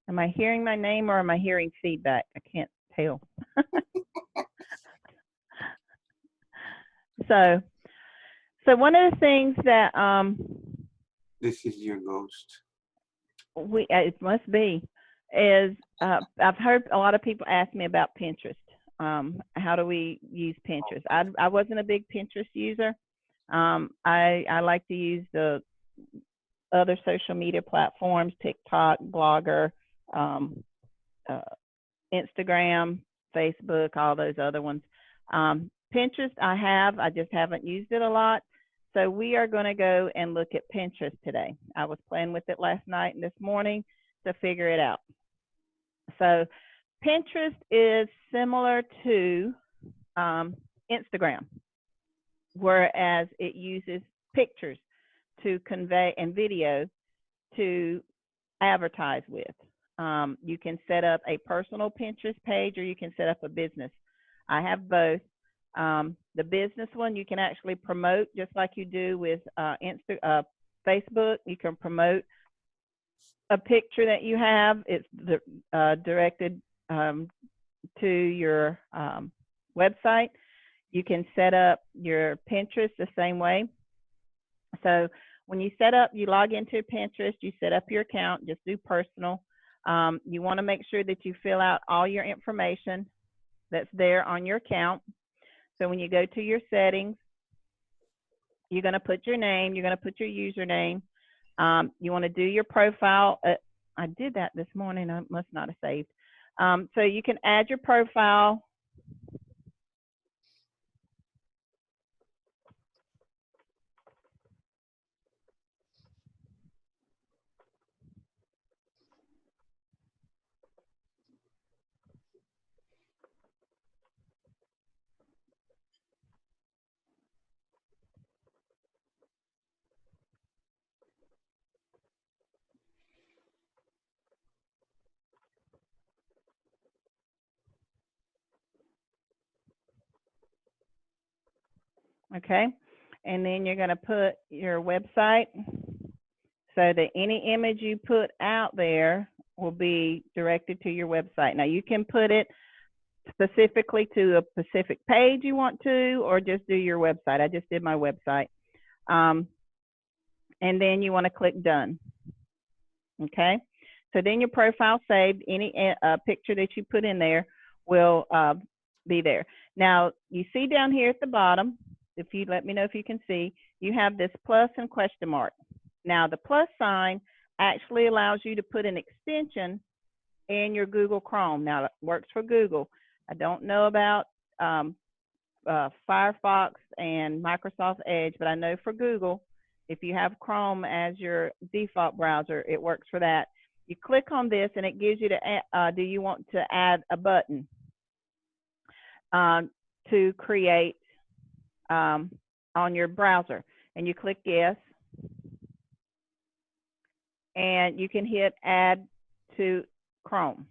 Am I hearing my name or am I hearing feedback? I can't tell. So, so one of the things that This is your ghost. it must be is I've heard a lot of people ask me about Pinterest. How do we use Pinterest? I wasn't a big Pinterest user. I like to use the other social media platforms, TikTok, Blogger, um, uh, Instagram, Facebook, all those other ones. Pinterest, I just haven't used it a lot. So we are going to go and look at Pinterest today. I was playing with it last night and this morning to figure it out. So Pinterest is similar to Instagram, whereas it uses pictures to convey and video to advertise with. You can set up a personal Pinterest page or you can set up a business. I have both. The business one you can actually promote just like you do with Facebook. You can promote a picture that you have. It's directed to your website. You can set up your Pinterest the same way. So when you set up, you log into Pinterest, you set up your account, just do personal. You want to make sure that you fill out all your information that's there on your account. So when you go to your settings, you're going to put your name, you're going to put your username. You want to do your profile. I did that this morning. I must not have saved. So you can add your profile. Okay. And then you're going to put your website so that any image you put out there will be directed to your website. Now you can put it specifically to a specific page you want to, or just do your website. I just did my website. And then you want to click done. Okay. So then your profile saved. Any picture that you put in there will be there. Now you see down here at the bottom, if you let me know if you can see, you have this plus and question mark. Now the plus sign actually allows you to put an extension in your Google Chrome. Now it works for Google. I don't know about Firefox and Microsoft Edge, but I know for Google, if you have Chrome as your default browser, it works for that. You click on this and it gives you to, do you want to add a button to create on your browser? And you click yes. And you can hit add to Chrome,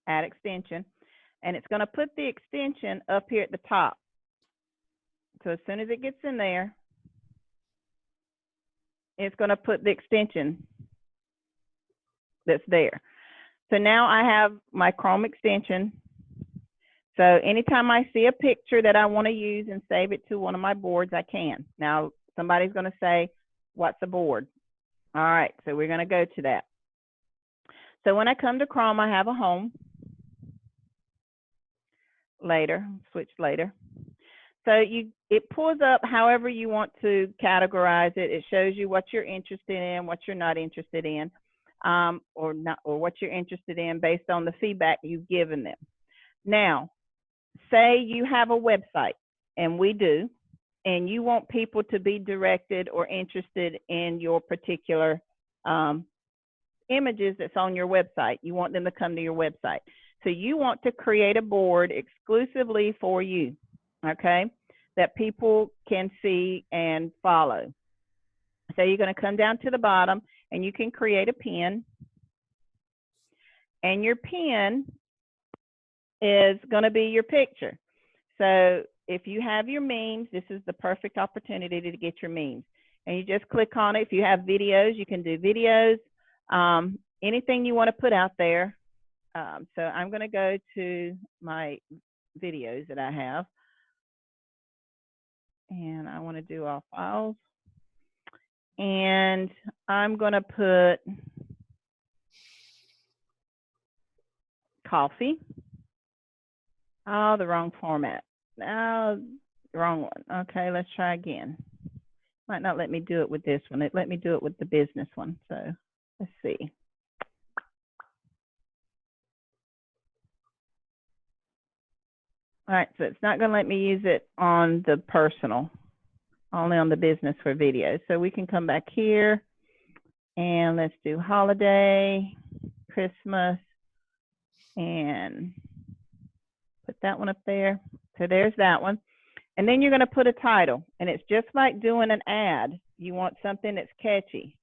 add extension. And it's going to put the extension up here at the top. So as soon as it gets in there, it's going to put the extension that's there. So now I have my Chrome extension. So anytime I see a picture that I want to use and save it to one of my boards, I can. Now somebody's going to say, what's a board? All right, so we're going to go to that. So when I come to Chrome, I have a home. Later, switch later. So it pulls up however you want to categorize it. It shows you what you're interested in, what you're not interested in, or what you're interested in based on the feedback you've given them. Now, say you have a website, and we do, and you want people to be directed or interested in your particular images that's on your website. You want them to come to your website. So you want to create a board exclusively for you, okay, that people can see and follow. So you're going to come down to the bottom and you can create a pin. And your pin is going to be your picture. So if you have your memes, this is the perfect opportunity to get your memes. And you just click on it. If you have videos, you can do videos. Anything you want to put out there. So I'm going to go to my videos that I have. And I want to do all files. And I'm going to put coffee. Oh, the wrong format. Oh, the wrong one. Okay, let's try again. Might not let me do it with this one. It let me do it with the business one. So let's see. All right, so it's not going to let me use it on the personal, only on the business for video. So we can come back here and let's do holiday, Christmas, and put that one up there. So there's that one. And then you're going to put a title, and it's just like doing an ad. You want something that's catchy.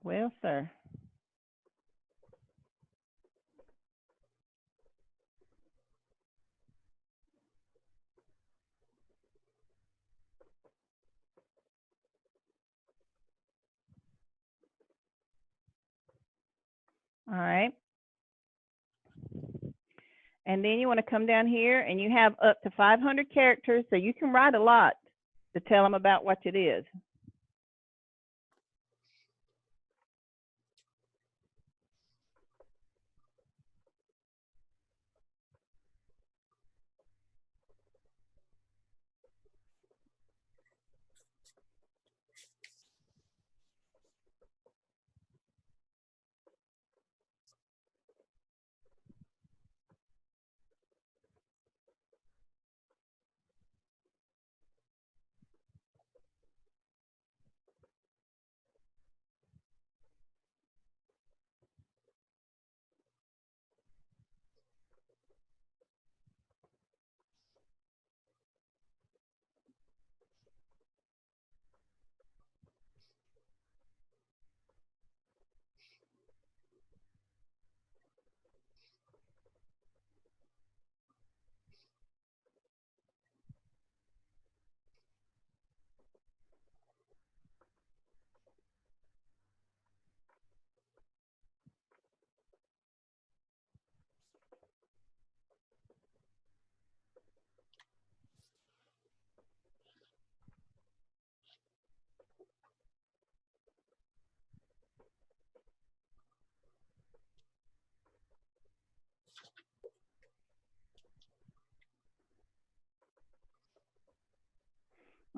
Well, sir. All right. And then you want to come down here, and you have up to 500 characters, so you can write a lot to tell them about what it is.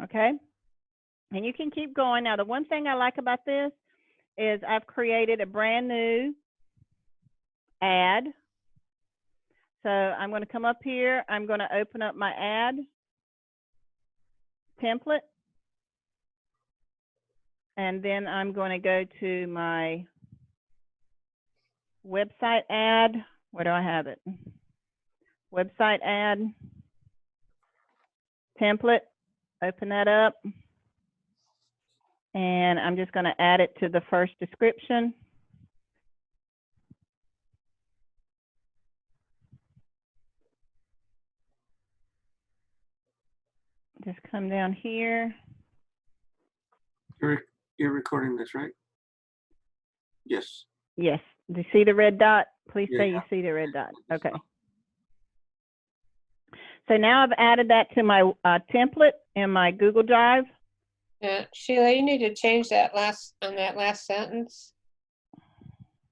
Okay. And you can keep going. Now, the one thing I like about this is I've created a brand new ad. So I'm going to come up here. I'm going to open up my ad template. And then I'm going to go to my website ad. Where do I have it? Website ad template. Open that up. And I'm just going to add it to the first description. Just come down here. You're recording this, right? Yes. Yes. Do you see the red dot? Please Yeah, say yeah. you see the red dot. Okay. So now I've added that to my template in my Google Drive. Sheila, you need to change that last sentence.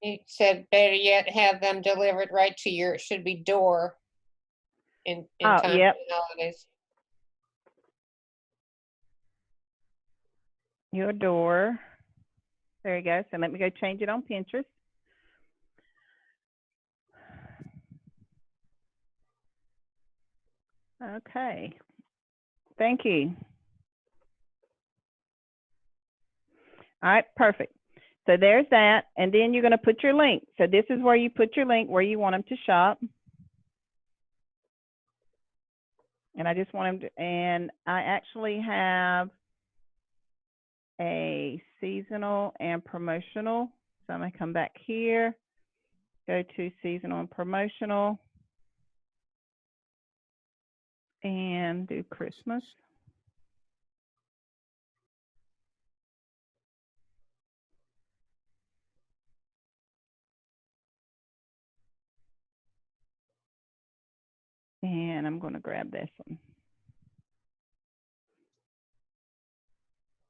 You said better yet have them delivered right to your, it should be door in time for the holidays. Your door. There you go. So let me go change it on Pinterest. Okay. Thank you. All right, perfect. So there's that. And then you're going to put your link. So this is where you put your link, where you want them to shop. And I just want them to, and I actually have a seasonal and promotional. So I'm going to come back here, go to seasonal and promotional, and do Christmas. And I'm going to grab this one.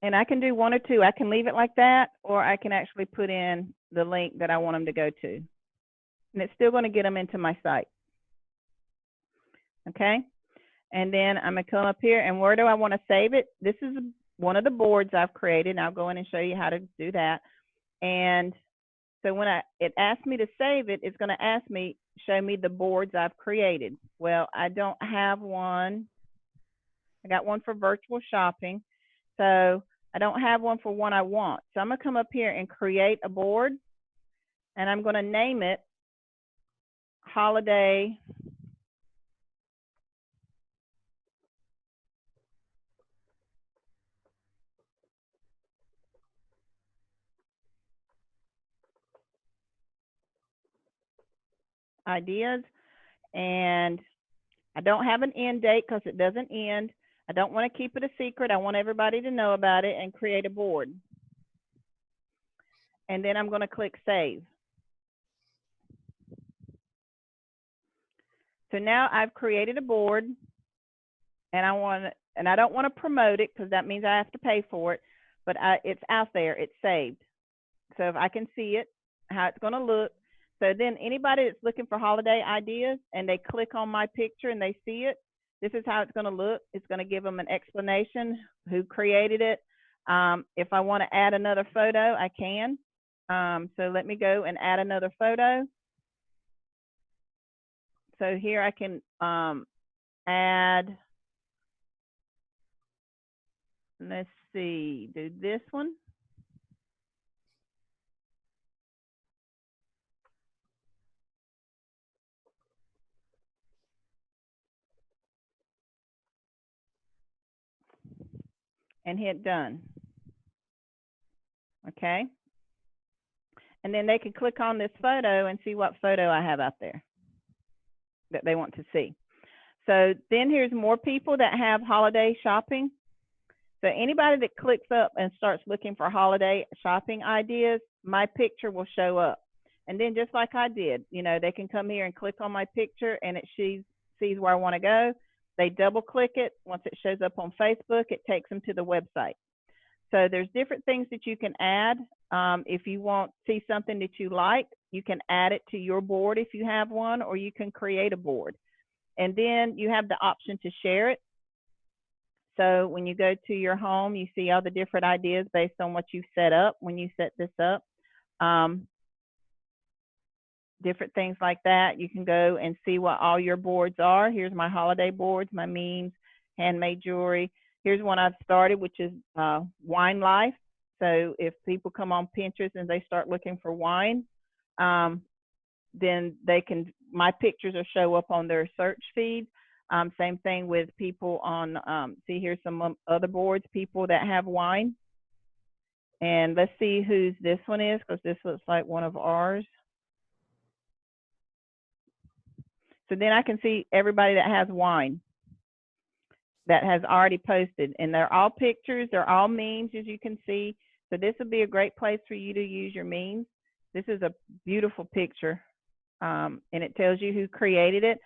And I can do one or two. I can leave it like that, or I can actually put in the link that I want them to go to. And it's still going to get them into my site. Okay. And then I'm going to come up here, and where do I want to save it? This is one of the boards I've created. I'll go in and show you how to do that. And so when it asks me to save it, it's going to ask me, show me the boards I've created. Well, I don't have one. I got one for virtual shopping. So I don't have one for one I want. So I'm going to come up here and create a board, and I'm going to name it Holiday Ideas. And I don't have an end date because it doesn't end. I don't want to keep it a secret. I want everybody to know about it, and create a board. And then I'm going to click Save. So now I've created a board, and I don't want to promote it because that means I have to pay for it, but it's out there, it's saved. So if I can see it, how it's going to look. So then anybody that's looking for holiday ideas and they click on my picture and they see it, this is how it's going to look. It's going to give them an explanation, who created it. If I want to add another photo, I can. So let me go and add another photo. So here I can add, let's see, do this one. And hit done. Okay. And then they can click on this photo and see what photo I have out there that they want to see. So then here's more people that have holiday shopping. So anybody that clicks up and starts looking for holiday shopping ideas, my picture will show up. And then just like I did, you know, they can come here and click on my picture, and it sees where I want to go. They double click it. Once it shows up on Facebook, it takes them to the website. So there's different things that you can add. If you want to see something that you like, you can add it to your board if you have one, or you can create a board. And then you have the option to share it. So when you go to your home, you see all the different ideas based on what you've set up when you set this up. Different things like that. You can go and see what all your boards are. Here's my holiday boards, my memes, handmade jewelry. Here's one I've started, which is Wine Life. So if people come on Pinterest and they start looking for wine, then they can, my pictures will show up on their search feed. Same thing with people on, see here's some other boards, people that have wine. And let's see whose this one is, because this looks like one of ours. So then I can see everybody that has wine that has already posted, and they're all pictures, they're all memes, as you can see. So this would be a great place for you to use your memes. This is a beautiful picture, and it tells you who created it.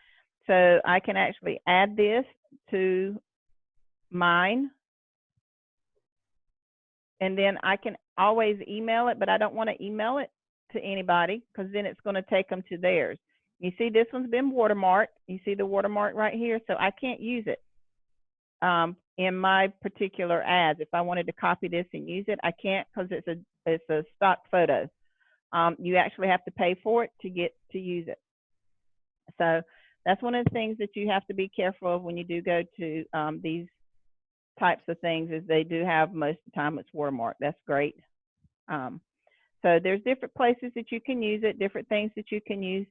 So I can actually add this to mine, and then I can always email it, but I don't want to email it to anybody because then it's going to take them to theirs. You see this one's been watermarked. You see the watermark right here, so I can't use it in my particular ads. If I wanted to copy this and use it, I can't because it's a stock photo. You actually have to pay for it to get to use it. So that's one of the things that you have to be careful of when you do go to these types of things, is they do have, most of the time it's watermarked. That's great. So there's different places that you can use it, different things that you can use.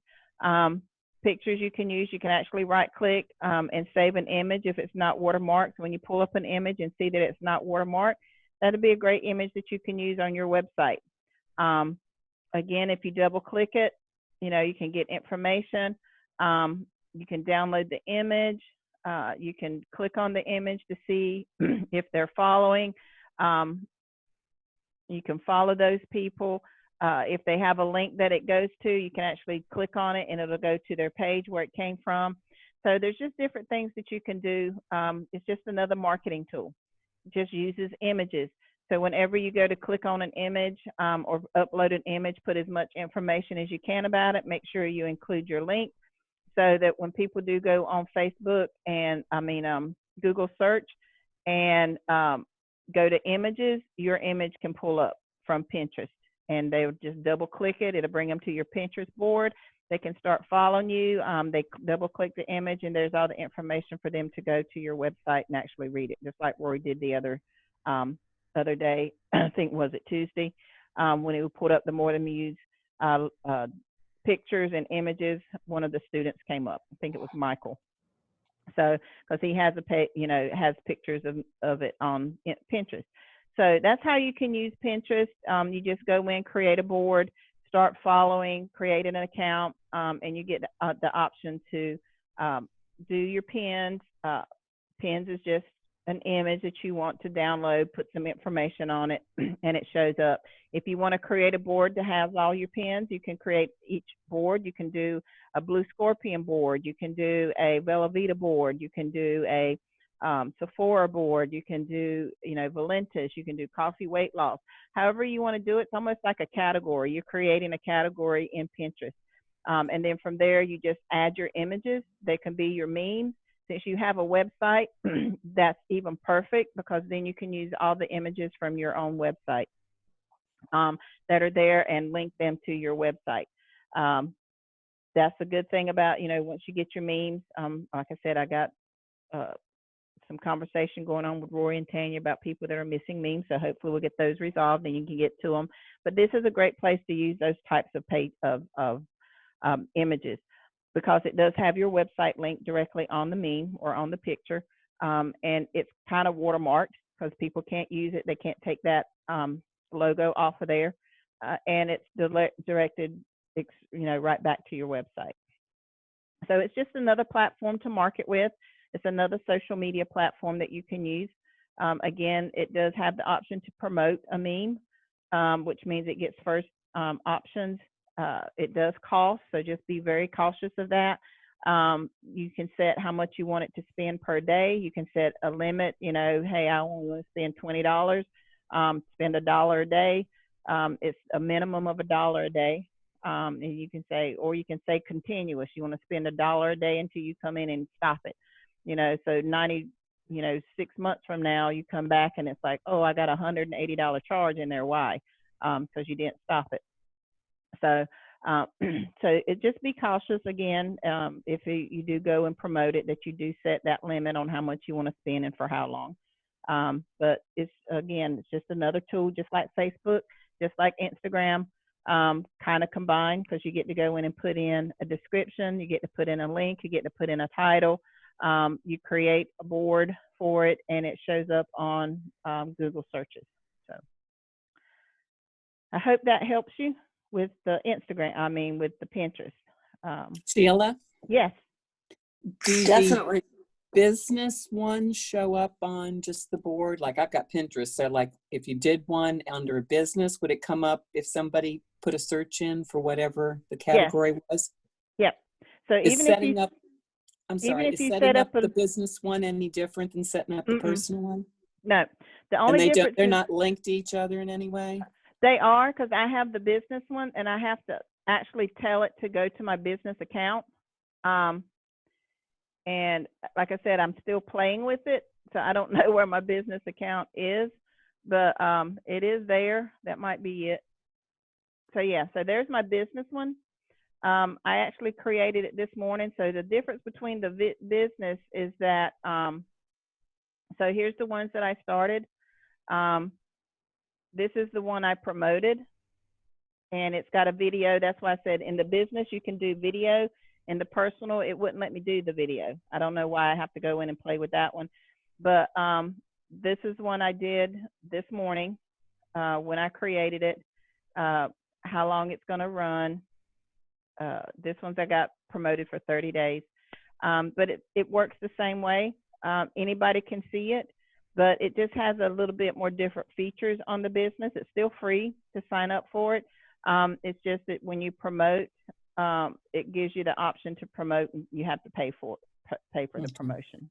Pictures you can use, you can actually right click and save an image if it's not watermarked. When you pull up an image and see that it's not watermarked, that'll be a great image that you can use on your website. Again, if you double click it, you know, you can get information. You can download the image. You can click on the image to see if they're following. You can follow those people. If they have a link that it goes to, you can actually click on it and it'll go to their page where it came from. So there's just different things that you can do. It's just another marketing tool. It just uses images. So whenever you go to click on an image or upload an image, put as much information as you can about it. Make sure you include your link so that when people do go on Facebook and Google search and go to images, your image can pull up from Pinterest, and they would just double click it. It'll bring them to your Pinterest board. They can start following you. They double click the image, and there's all the information for them to go to your website and actually read it, just like Rory did the other day. I think was it Tuesday when he pulled up the more than used pictures and images. One of the students came up. I think it was Michael. So because he has has pictures of it on Pinterest. So that's how you can use Pinterest. You just go in, create a board, start following, create an account, and you get the option to do your pins. Pins is just an image that you want to download, put some information on it, and it shows up. If you want to create a board to have all your pins, you can create each board. You can do a Blue Scorpion board. You can do a Bella Vita board. You can do a Sephora board. You can do, Valentis. You can do coffee weight loss. However you want to do it, it's almost like a category. You're creating a category in Pinterest. And then from there, you just add your images. They can be your memes. Since you have a website, that's even perfect because then you can use all the images from your own website that are there and link them to your website. That's a good thing about, once you get your memes. Like I said, I got some conversation going on with Rory and Tanya about people that are missing memes. So hopefully we'll get those resolved and you can get to them. But this is a great place to use those types of images, because it does have your website link directly on the meme or on the picture. And it's kind of watermarked because people can't use it. They can't take that logo off of there. And it's directed, right back to your website. So it's just another platform to market with. It's another social media platform that you can use. Again, it does have the option to promote a meme, which means it gets first options. It does cost, so just be very cautious of that. You can set how much you want it to spend per day. You can set a limit, hey, I only want to spend $20, spend $1 a day. It's a minimum of $1 a day. And you can say, or you can say continuous. You want to spend $1 a day until you come in and stop it. So 6 months from now, you come back and it's like, oh, I got a $180 charge in there. Why? Because you didn't stop it. So, just be cautious again. If you do go and promote it, that you do set that limit on how much you want to spend and for how long. But it's just another tool, just like Facebook, just like Instagram, kind of combined, because you get to go in and put in a description, you get to put in a link, you get to put in a title. You create a board for it, and it shows up on Google searches. So I hope that helps you with the with the Pinterest. Sheila, Yes. do Definitely. the business ones show up on just the board? Like I've got Pinterest, so like if you did one under a business, would it come up if somebody put a search in for whatever the category was? Yep. So Is even setting if you up, I'm sorry, if is you setting set up up the business one any different than setting up the personal one? no, the And only difference they're is not linked to each other in any way? they are, because I have the business one and I have to actually tell it to go to my business account. And like I said, I'm still playing with it, so I don't know where my business account is, but it is there. That might be it. So yeah, so there's my business one. I actually created it this morning. So the difference between the business is that, so here's the ones that I started. This is the one I promoted, and it's got a video. That's why I said in the business, you can do video. In the personal, it wouldn't let me do the video. I don't know why. I have to go in and play with that one. But this is one I did this morning when I created it, how long it's going to run. This one's I got promoted for 30 days. But it works the same way. Anybody can see it, but it just has a little bit more different features on the business. It's still free to sign up for it. It's just that when you promote, it gives you the option to promote, and you have to pay pay for the promotion.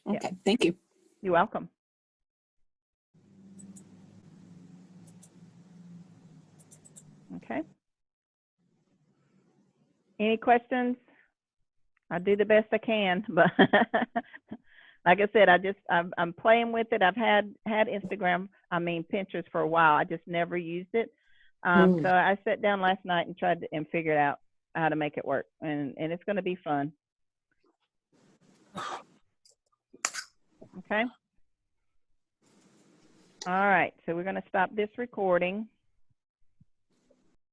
Yeah. Okay, thank you. You're welcome. Okay. Any questions? I do the best I can, but like I said, I'm playing with it. I've had Pinterest for a while. I just never used it. So I sat down last night and tried to, and figured out how to make it work, and it's going to be fun. Okay. All right. So we're going to stop this recording.